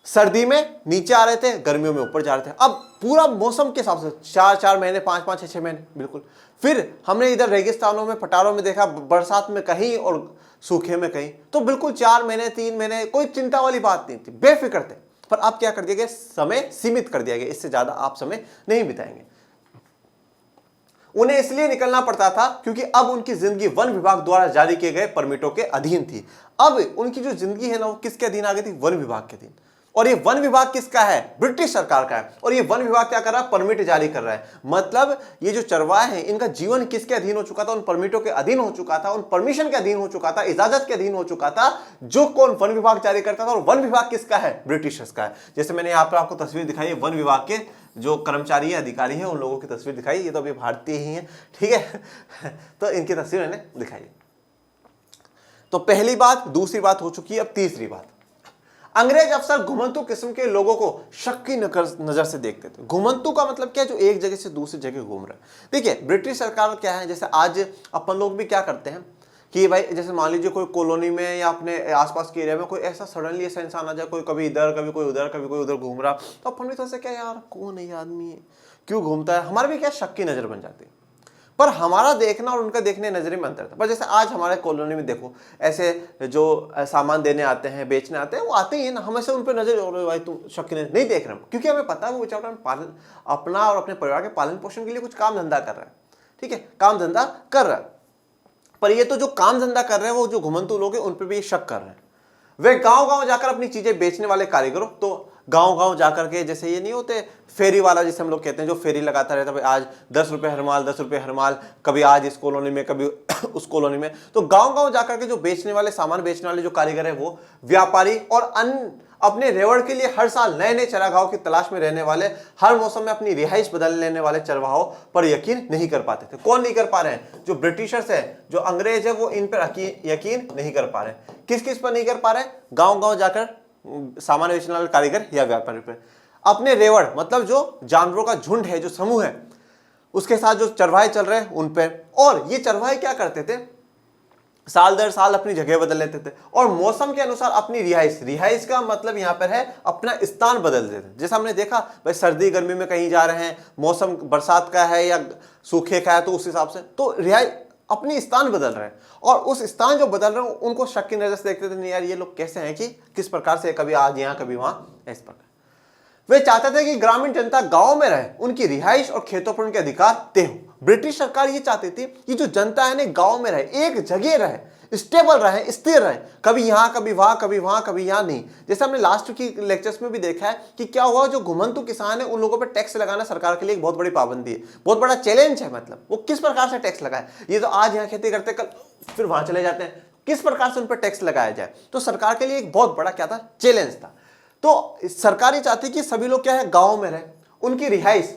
सर्दी में नीचे आ रहे थे, गर्मियों में ऊपर जा रहे थे। अब पूरा मौसम के हिसाब से 4-4 महीने, 5-5, 6-6 महीने, बिल्कुल। फिर हमने इधर रेगिस्तानों में, पठारों में देखा, बरसात में कहीं और सूखे में कहीं, तो बिल्कुल 4 महीने, 3 महीने, कोई चिंता वाली बात नहीं थी, बेफिक्र थे। पर अब क्या कर दिया गया, समय सीमित कर दिया गया, इससे ज्यादा आप समय नहीं बिताएंगे। उन्हें इसलिए निकलना पड़ता था क्योंकि अब उनकी जिंदगी वन विभाग द्वारा जारी किए गए परमिटों के अधीन थी। अब उनकी जो जिंदगी है ना, वो किसके अधीन आ गई थी, वन विभाग के अधीन। और ये वन विभाग किसका है, ब्रिटिश सरकार का है। और ये वन विभाग क्या कर रहा है, परमिट जारी कर रहा है। मतलब ये जो चरवाहे हैं, इनका जीवन किसके अधीन हो चुका था, उन परमिटों के अधीन हो चुका था, उन परमिशन के अधीन हो चुका था, इजाजत के अधीन हो चुका था, जो कौन, वन विभाग जारी करता था। और वन विभाग किसका है, ब्रिटिशर्स का है। जैसे मैंने यहाँ पर आपको तस्वीर दिखाई है, वन विभाग के जो कर्मचारी है, अधिकारी हैं, उन लोगों की तस्वीर दिखाई। ये तो अभी भारतीय ही है, ठीक है। तो इनकी तस्वीर मैंने दिखाई। तो पहली बात, दूसरी बात हो चुकी है। अब तीसरी बात, अंग्रेज अफसर घुमंतु किस्म के लोगों को शक की नजर से देखते थे। घुमंतु का मतलब क्या है, जो एक जगह से दूसरी जगह घूम रहा है। देखिए ब्रिटिश सरकार क्या है, जैसे आज अपन लोग भी क्या करते हैं कि भाई जैसे मान लीजिए कोई कॉलोनी में या अपने आसपास के एरिया में कोई ऐसा सडनली ऐसा इंसान आ जाए, कोई कभी इधर कभी कोई उधर कभी कोई उधर घूम रहा, तो अपन भी थोड़ा सा क्या यार कौन है ये आदमी, क्यों घूमता है, हमारे भी क्या शक की नजर बन जाती है। पर हमारा देखना और उनका देखने नजरे में अंतर था। पर जैसे आज हमारे कॉलोनी में देखो, ऐसे जो सामान देने आते हैं, बेचने आते हैं, वो आते ही हैं ना, हमें से उन पर नजर, भाई तुम शक नहीं देख रहे हो, क्योंकि हमें पता है वो बेचारा पालन, अपना और अपने परिवार के पालन पोषण के लिए कुछ काम धंधा कर रहा है, ठीक है, काम धंधा कर रहा है। पर ये तो जो काम धंधा कर रहे हैं, वो जो घुमंतु लोग हैं, उन पर भी शक कर रहे हैं। वे गांव-गांव जाकर अपनी चीजें बेचने वाले कारीगरों, तो गांव-गांव जाकर के, जैसे ये नहीं होते फेरी वाला जिसे हम लोग कहते हैं, जो फेरी लगाता रहता है, आज 10 रुपए हर माल, 10 रुपए हर माल, कभी आज इस कॉलोनी में कभी उस कॉलोनी में। तो गांव-गांव जाकर के जो बेचने वाले, सामान बेचने वाले जो कारीगर है, वो व्यापारी और अन्य अपने रेवड़ के लिए हर साल नए नए चरागाहों की तलाश में रहने वाले, हर मौसम में अपनी रिहाइश बदल लेने वाले चरवाहों पर यकीन नहीं कर पाते थे। कौन नहीं कर पा रहे हैं, जो ब्रिटिशर्स है, जो अंग्रेज है, वो इन पर यकीन नहीं कर पा रहे। किस किस पर नहीं कर पा रहे, गांव-गांव जाकर सामान बेचने वाले कारीगर या व्यापारी पर। अपने रेवड़ मतलब जो जानवरों का झुंड है, जो समूह है, उसके साथ जो चरवाहे चल रहे हैं उन पे। और ये चरवाहे क्या करते थे, साल दर साल अपनी जगह बदल लेते थे और मौसम के अनुसार अपनी रिहाइश का मतलब यहाँ पर है अपना स्थान बदल देते थे। जैसे हमने देखा भाई सर्दी गर्मी में कहीं जा रहे हैं, मौसम बरसात का है या सूखे का है, तो उस हिसाब से तो रिहाइश अपनी स्थान बदल रहे हैं। और उस स्थान जो बदल रहे हैं उनको शक की नजर से देखते थे, नहीं यार ये लोग कैसे हैं कि किस प्रकार से कभी आज यहाँ कभी वहां, इस प्रकार। वे चाहते थे कि ग्रामीण जनता गांव में रहे, उनकी रिहाइश और खेतों पर उनके अधिकार तय हो। ब्रिटिश सरकार ये चाहती थी कि जो जनता है ना गांव में रहे, एक जगह रहे, स्टेबल रहे, स्थिर रहे, कभी यहां कभी वहां, कभी वहां कभी यहां नहीं। जैसे हमने लास्ट की लेक्चर्स में भी देखा है कि क्या हुआ, जो घुमंतु किसान है उन लोगों पर टैक्स लगाना सरकार के लिए एक बहुत बड़ी पाबंदी है, बहुत बड़ा चैलेंज है। मतलब वो किस प्रकार से टैक्स लगाए, ये तो आज यहाँ खेती करते कल फिर वहां चले जाते हैं, किस प्रकार से उन पर टैक्स लगाया जाए, तो सरकार के लिए एक बहुत बड़ा क्या था, चैलेंज था। तो सरकार ये चाहती कि सभी लोग क्या है गांव में रहे, उनकी रिहाइश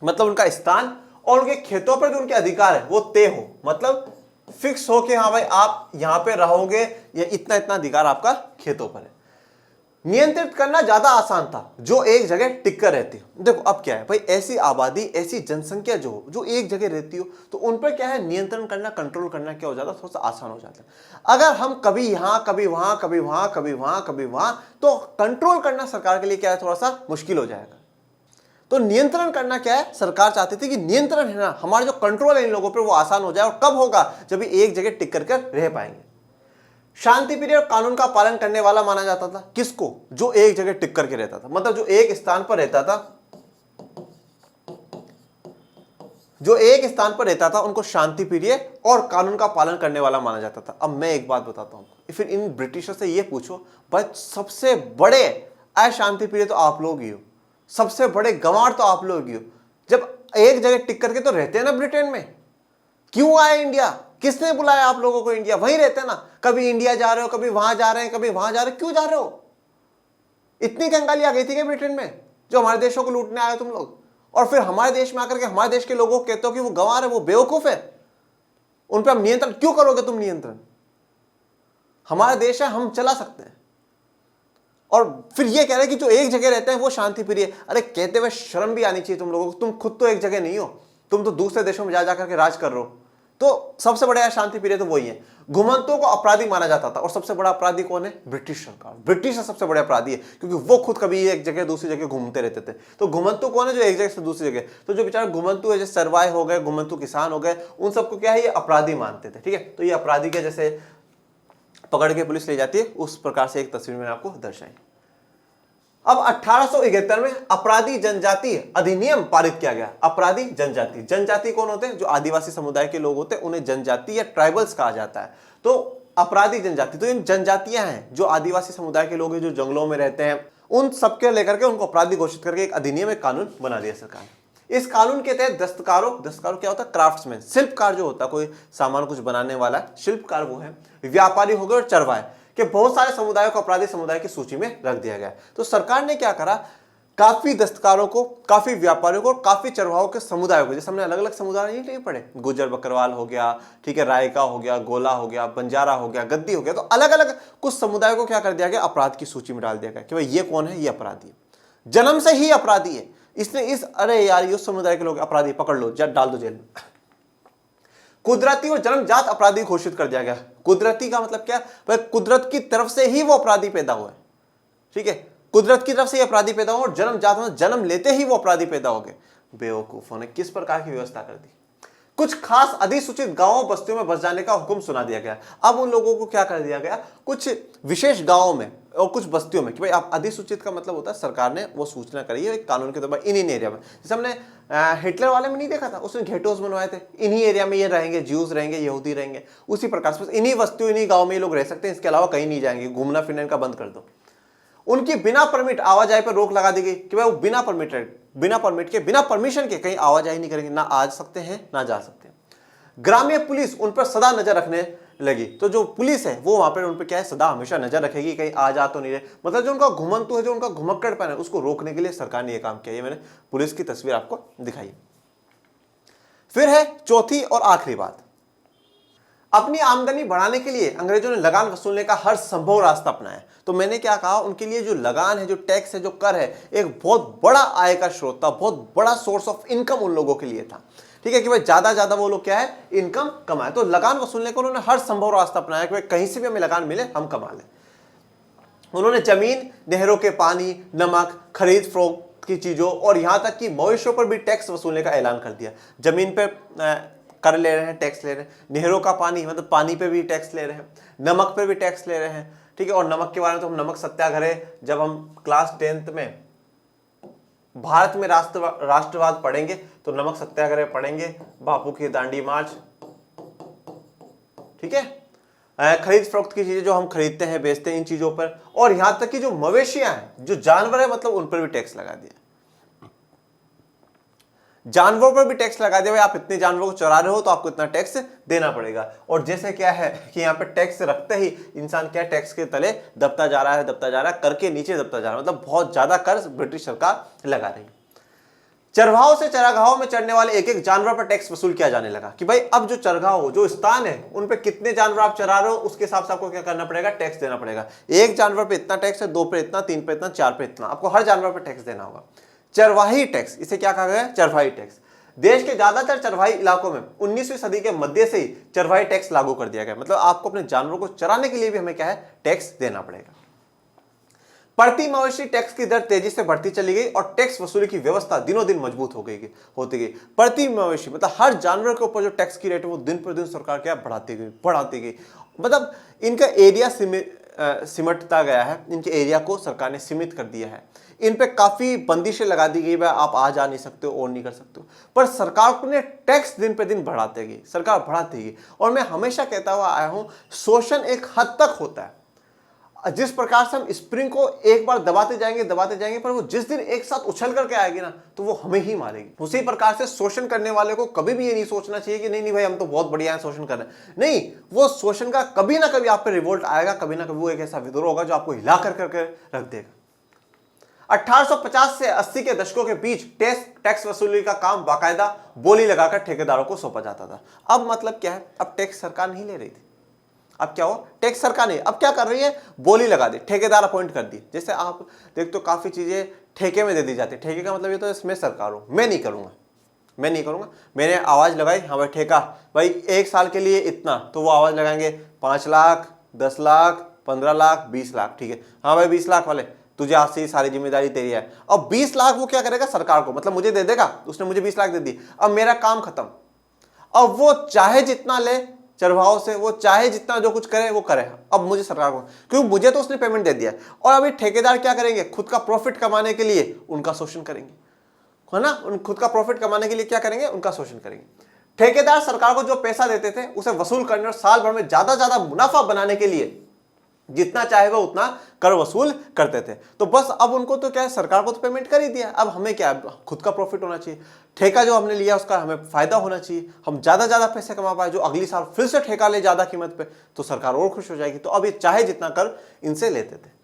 मतलब उनका स्थान और उनके खेतों पर जो उनके अधिकार है वो तय हो, मतलब फिक्स हो कि हाँ भाई आप यहां पे रहोगे या इतना इतना अधिकार आपका खेतों पर है। नियंत्रित करना ज्यादा आसान था जो एक जगह टिक कर रहती हो। देखो अब क्या है भाई, ऐसी आबादी, ऐसी जनसंख्या जो एक जगह रहती हो, तो उन पर क्या है नियंत्रण करना, कंट्रोल करना क्या हो जाता, थोड़ा सा आसान हो जाता है। अगर हम कभी यहां कभी वहां, कभी वहां कभी वहां कभी वहां, तो कंट्रोल करना सरकार के लिए क्या है, थोड़ा सा मुश्किल हो जाएगा। तो नियंत्रण करना क्या है, सरकार चाहती थी कि नियंत्रण है ना, हमारा जो कंट्रोल है इन लोगों पर वो आसान हो जाए। और कब होगा, जब एक जगह टिक कर रह पाएंगे। शांति प्रिय और कानून का पालन करने वाला माना जाता था किसको, जो एक जगह टिक करके रहता था, मतलब जो एक स्थान पर रहता था, जो एक स्थान पर रहता था उनको शांति प्रिय और कानून का पालन करने वाला माना जाता था। अब मैं एक बात बताता हूं, फिर इन ब्रिटिशर से ये पूछो भाई सबसे बड़े अशांति प्रिय तो आप लोग ही हो, सबसे बड़े गंवार तो आप लोग ही हो। जब एक जगह टिक करके तो रहते हैं ना ब्रिटेन में, क्यों आए इंडिया? किसने बुलाया आप लोगों को इंडिया? वहीं रहते ना, कभी इंडिया जा रहे हो, कभी वहां जा रहे हैं, कभी वहां जा रहे हो, क्यों जा रहे हो? इतनी कंगाली आ गई थी क्या ब्रिटेन में जो हमारे देशों को लूटने आए तुम लोग? और फिर हमारे देश में आकर के हमारे देश के लोगों को कहते हो कि वो गंवार है, वो बेवकूफ है, उन पर हम नियंत्रण क्यों करोगे तुम? नियंत्रण हमारा देश है, हम चला सकते हैं। और फिर ये कह रहे हैं कि जो एक जगह रहते हैं वो शांति प्रिय है। अरे कहते हुए शर्म भी आनी चाहिए तुम लोगों को, तुम खुद तो एक जगह नहीं हो, तुम तो दूसरे देशों में जा जाकर के राज कर रहे हो। तो सबसे बड़ा शांति प्रिय तो वही है। घुमंतुओं को अपराधी माना जाता था, और सबसे बड़ा अपराधी कौन है? ब्रिटिश सरकार। ब्रिटिश सबसे बड़े अपराधी है, क्योंकि वो खुद कभी एक जगह दूसरी जगह घूमते रहते थे। तो घुमंतु कौन है? जो एक जगह से दूसरी जगह। तो जो बेचारे घुमंतु है, जैसे सरवाए हो गए, घुमंतु किसान हो गए, उन सबको क्या है? ये अपराधी मानते थे। ठीक है, तो ये अपराधी के जैसे पकड़ के पुलिस ले जाती है, उस प्रकार से एक तस्वीर में आपको दर्शाई। अब 1871 में अपराधी जनजाति अधिनियम पारित किया गया। अपराधी जनजाति, जनजाति कौन होते हैं? जो आदिवासी समुदाय के लोग होते हैं, उन्हें जनजाति या ट्राइबल्स कहा जाता है। तो अपराधी जनजाति, तो इन जनजातियां हैं जो आदिवासी समुदाय के लोग हैं, जो जंगलों में रहते हैं, उन सबके लेकर के उनको अपराधी घोषित करके एक अधिनियम, एक कानून बना दिया सरकार ने। इस कानून के तहत दस्तकारों क्या होता है? क्राफ्ट्समैन, शिल्पकार जो होता है, कोई सामान कुछ बनाने वाला शिल्पकार वो है, व्यापारी हो गए और चरवाहे के बहुत सारे समुदायों को अपराधी समुदाय की सूची में रख दिया गया। तो सरकार ने क्या करा? काफी दस्तकारों को, काफी व्यापारियों को, काफी चरवाहों के समुदायों को, जैसे हमने अलग अलग समुदाय नहीं पढ़े, गुजर बकरवाल हो गया, ठीक है, रायका हो गया, गोला हो गया, बंजारा हो गया, गद्दी हो गया, तो अलग अलग कुछ समुदायों को क्या कर दिया गया? अपराध की सूची में डाल दिया गया कि भाई ये कौन है? ये अपराधी है, जन्म से ही अपराधी है, इसने इस, अरे यार ये समुदाय के लोग अपराधी, पकड़ लो, डाल दो जेल में। कुदरती और जन्मजात अपराधी घोषित कर दिया गया। कुदरती का मतलब क्या? भाई कुदरत की तरफ से ही वो अपराधी पैदा हुए। ठीक है, कुदरत की तरफ से ही अपराधी पैदा हुए, और जन्मजात में जन्म लेते ही वो अपराधी पैदा हो गए। बेवकूफों ने किस प्रकार की व्यवस्था कर दी? कुछ खास अधिसूचित गांवों बस्तियों में बस जाने का हुक्म सुना दिया गया। अब उन लोगों को क्या कर दिया गया? कुछ विशेष गांवों में और कुछ बस्तियों में, कि भाई आप, अधिसूचित का मतलब होता है सरकार ने वो सूचना करी है एक कानून के तौर पर, इन एरिया में। जैसे हमने हिटलर वाले में नहीं देखा था, उसने घेटोस बनवाए थे, इन्हीं एरिया में ये रहेंगे, ज्यूज रहेंगे, यहूदी रहेंगे, उसी प्रकार से इन्हीं बस्तियों, इन्हीं गाँव में ये लोग रह सकते हैं, इसके अलावा कहीं नहीं जाएंगे, घूमना फिरने का बंद कर दो। उनकी बिना परमिट आवाजाही पर रोक लगा दी गई कि भाई वो बिना परमिट के, बिना परमिशन के कहीं आवाजाही नहीं करेंगे, ना आ सकते हैं ना जा सकते हैं। ग्रामीण पुलिस उन पर सदा नजर रखने लगी। तो जो पुलिस है वो वहां पर उन पर क्या है? सदा हमेशा नजर रखेगी, कहीं आ जा तो नहीं रहे। मतलब जो उनका घुमंतु है, जो उनका घुमक्कड़पन है, उसको रोकने के लिए सरकार ने यह काम किया। ये मैंने पुलिस की तस्वीर आपको दिखाई। फिर है चौथी और आखिरी बात, अपनी आमदनी बढ़ाने के लिए अंग्रेजों ने लगान वसूलने का हर संभव रास्ता अपनाया। तो मैंने क्या कहा? उनके लिए जो लगान है, जो टैक्स है, जो कर है, एक बहुत बड़ा आय का स्रोत था, बहुत बड़ा सोर्स ऑफ इनकम उन लोगों के लिए था। ठीक है, कि भाई ज्यादा वो लोग क्या है? इनकम कमाए। तो लगान वसूलने को उन्होंने हर संभव रास्ता अपनाया कि भाई कहीं से भी हमें लगान मिले, हम कमा लें। उन्होंने जमीन, नहरों के पानी, नमक, खरीद फरोख्त की चीजों और यहां तक कि मवेशियों पर भी टैक्स वसूलने का ऐलान कर दिया। जमीन पर कर ले रहे हैं, टैक्स ले रहे हैं, नहरों का पानी मतलब पानी पे भी टैक्स ले रहे हैं, नमक पे भी टैक्स ले रहे हैं। ठीक है, और नमक के बारे में तो हम नमक सत्याग्रह, जब हम क्लास 10th में भारत में राष्ट्रवाद पढ़ेंगे तो नमक सत्याग्रह पढ़ेंगे, बापू की दांडी मार्च। ठीक है, खरीद फरोख्त की चीजें जो हम खरीदते हैं, बेचते हैं, इन चीजों पर, और यहां तक कि जो मवेशियां हैं, जो जानवर है, मतलब उन पर भी टैक्स लगा दिया। जानवरों पर भी टैक्स लगा दिया, भाई आप इतने जानवरों को चरा रहे हो तो आपको इतना टैक्स देना पड़ेगा। और जैसे क्या है कि यहाँ पे टैक्स रखते ही इंसान क्या टैक्स के तले दबता जा रहा है, कर के नीचे दबता जा रहा है। मतलब बहुत ज्यादा कर्ज ब्रिटिश सरकार लगा रही है। चरवाहों से चरागाहों में चढ़ने वाले एक एक जानवर पर टैक्स वसूल किया जाने लगा कि भाई अब जो चरगाह, जो स्थान है, उन पे कितने जानवर आप चरा रहे हो, उसके हिसाब से आपको क्या करना पड़ेगा? टैक्स देना पड़ेगा। एक जानवर पे इतना टैक्स है, 2 पे इतना, 3 पे इतना, 4 पे इतना, आपको हर जानवर पे टैक्स देना होगा। चरवाही टैक्स, इसे क्या कहा गया? चरवाही टैक्स। देश के ज्यादातर चरवाही इलाकों में 19वीं सदी के मध्य से ही चरवाही टैक्स लागू कर दिया गया। मतलब आपको अपने जानवरों को चराने के लिए भी हमें क्या है? टैक्स देना पड़ेगा। प्रति मवेशी टैक्स की दर तेजी से बढ़ती चली गई और टैक्स वसूली की व्यवस्था दिनों दिन मजबूत होती गई। प्रति मवेशी मतलब हर जानवर के ऊपर जो टैक्स की रेट है वो दिन पर दिन सरकार क्या बढ़ाती गई। मतलब इनका एरिया सिमटता गया है, इनके एरिया को सरकार ने सीमित कर दिया है। इन पे काफी बंदिशें लगा दी गई, आप आ जा नहीं सकते हो और नहीं कर सकते हो, पर सरकार ने टैक्स दिन पे दिन बढ़ाते गई, सरकार बढ़ाती गई। और मैं हमेशा कहता हुआ आया हूं, शोषण एक हद तक होता है। जिस प्रकार से हम स्प्रिंग को एक बार दबाते जाएंगे पर वो जिस दिन एक साथ उछल करके आएगी ना तो वो हमें ही मारेगी। उसी प्रकार से शोषण करने वाले को कभी भी ये नहीं सोचना चाहिए कि नहीं भाई हम तो बहुत बढ़िया है शोषण कर रहे हैं। नहीं, वो शोषण का कभी ना कभी आप पे रिवोल्ट आएगा, कभी ना कभी वो एक ऐसा विद्रोह होगा जो आपको हिला करके रख देगा। 1850 से 80 के दशकों के बीच टैक्स वसूली का काम बाकायदा बोली लगाकर ठेकेदारों को सौंपा जाता था। अब मतलब क्या है, अब टैक्स सरकार नहीं ले रही थी। अब क्या हो, टैक्स सरकार नहीं, अब क्या कर रही है, बोली लगा दी, ठेकेदार अपॉइंट कर दी। जैसे आप देख तो काफी चीजें ठेके में दे दी जाती है। ठेके का मतलब ये तो इसमें सरकार हो, मैं नहीं करूंगा, मैंने आवाज लगाई, हाँ भाई ठेका भाई 1 साल के लिए इतना, तो वो आवाज लगाएंगे 5 लाख 10 लाख 15 लाख 20 लाख, ठीक है, हाँ भाई 20 लाख वाले तुझे आज से सारी जिम्मेदारी तेरी है। अब 20 लाख वो क्या करेगा, सरकार को मतलब मुझे दे देगा, उसने मुझे 20 लाख दे दी, अब मेरा काम खत्म। अब वो चाहे जितना ले चरवाहों से, वो चाहे जितना जो कुछ करे वो करे, अब मुझे सरकार को, क्योंकि मुझे तो उसने पेमेंट दे दिया। और अभी ठेकेदार क्या करेंगे, खुद का प्रॉफिट कमाने के लिए उनका शोषण करेंगे, है ना, खुद का प्रॉफिट कमाने के लिए क्या करेंगे, उनका शोषण करेंगे। ठेकेदार सरकार को जो पैसा देते थे उसे वसूल करने और साल भर में ज्यादा मुनाफा बनाने के लिए जितना चाहे वो उतना कर वसूल करते थे। तो बस अब उनको तो क्या है, सरकार को तो पेमेंट कर ही दिया, अब हमें क्या है, खुद का प्रॉफिट होना चाहिए, ठेका जो हमने लिया उसका हमें फायदा होना चाहिए, हम ज्यादा पैसे कमा पाए, जो अगली साल फिर से ठेका ले ज्यादा कीमत पे तो सरकार और खुश हो जाएगी। तो अब ये चाहे जितना कर इनसे लेते थे।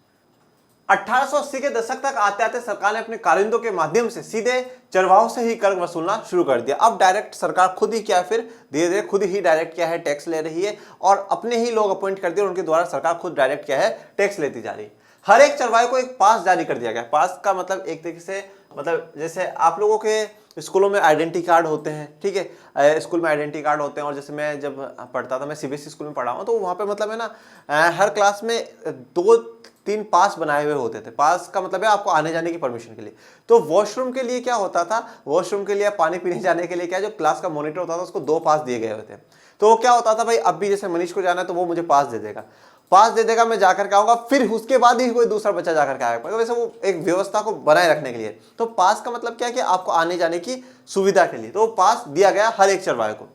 1880 के दशक तक आते आते सरकार ने अपने कारिंदों के माध्यम से सीधे चरवाहों से ही कर वसूलना शुरू कर दिया। अब डायरेक्ट सरकार खुद ही क्या है, फिर धीरे धीरे खुद ही डायरेक्ट क्या है टैक्स ले रही है, और अपने ही लोग अपॉइंट कर दिए और उनके द्वारा सरकार खुद डायरेक्ट क्या है टैक्स लेती जा रही है। हर एक चरवाहे को एक पास जारी कर दिया गया। पास का मतलब एक तरीके से मतलब जैसे आप लोगों के स्कूलों में आइडेंटिटी कार्ड होते हैं, ठीक है, स्कूल में आइडेंटिटी कार्ड होते हैं। और जैसे मैं जब पढ़ता था, मैं सीबीएसई स्कूल में पढ़ा हूँ, तो वहाँ पे मतलब है ना हर क्लास में 2-3 पास बनाए हुए होते थे। पास का मतलब है आपको आने जाने की परमिशन के लिए। तो वॉशरूम के लिए क्या होता था, वॉशरूम के लिए पानी पीने जाने के लिए क्या, जो क्लास का मॉनिटर होता था उसको 2 पास दिए गए होते। तो वो क्या होता था भाई, अब भी जैसे मनीष को जाना है तो वो मुझे पास दे देगा, मैं जाकर के आऊंगा, फिर उसके बाद ही कोई दूसरा बच्चा जाकर के आएगा। वैसे वो एक व्यवस्था को बनाए रखने के लिए। तो पास का मतलब क्या है कि आपको आने जाने की सुविधा के लिए, तो वो पास दिया गया हर एक चरवाहे को।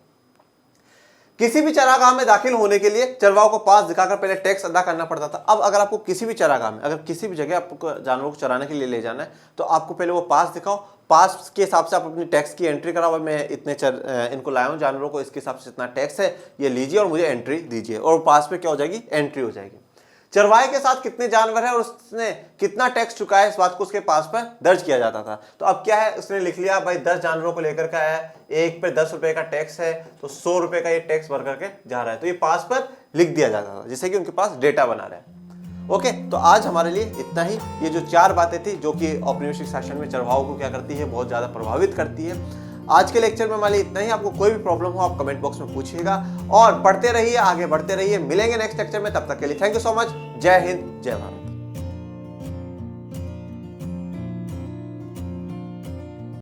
किसी भी चरागाह में दाखिल होने के लिए चरवाहों को पास दिखाकर पहले टैक्स अदा करना पड़ता था। अब अगर आपको किसी भी चरागाह में, अगर किसी भी जगह आपको जानवरों को चराने के लिए ले जाना है, तो आपको पहले वो पास दिखाओ, पास के हिसाब से आप अपनी टैक्स की एंट्री कराओ, मैं इतने इनको लाया हूँ जानवरों को, इसके हिसाब से इतना टैक्स है, ये लीजिए और मुझे एंट्री दीजिए, और पास पे क्या हो जाएगी, एंट्री हो जाएगी। चरवाहे के साथ कितने जानवर हैं और उसने कितना टैक्स चुकाया, इस बात को उसके पास पर दर्ज किया जाता था। तो अब क्या है, उसने लिख लिया भाई 10 जानवरों को लेकर के आया है, एक पे 10 रुपए का टैक्स है, तो 100 रुपए का ये टैक्स भर करके जा रहा है, तो ये पास पर लिख दिया जाता था, जिससे कि उनके पास डेटा बना रहा है। ओके, तो आज हमारे लिए इतना ही। ये जो 4 बातें थी जो कि औपनिवेशिक शासन में चरवाहों को क्या करती है, बहुत ज्यादा प्रभावित करती है। आज के लेक्चर में हमारे लिए इतना ही। आपको कोई भी प्रॉब्लम हो आप कमेंट बॉक्स में पूछिएगा, और पढ़ते रहिए, आगे बढ़ते रहिए। मिलेंगे नेक्स्ट लेक्चर में, तब तक के लिए थैंक यू सो मच। जय हिंद, जय भारत।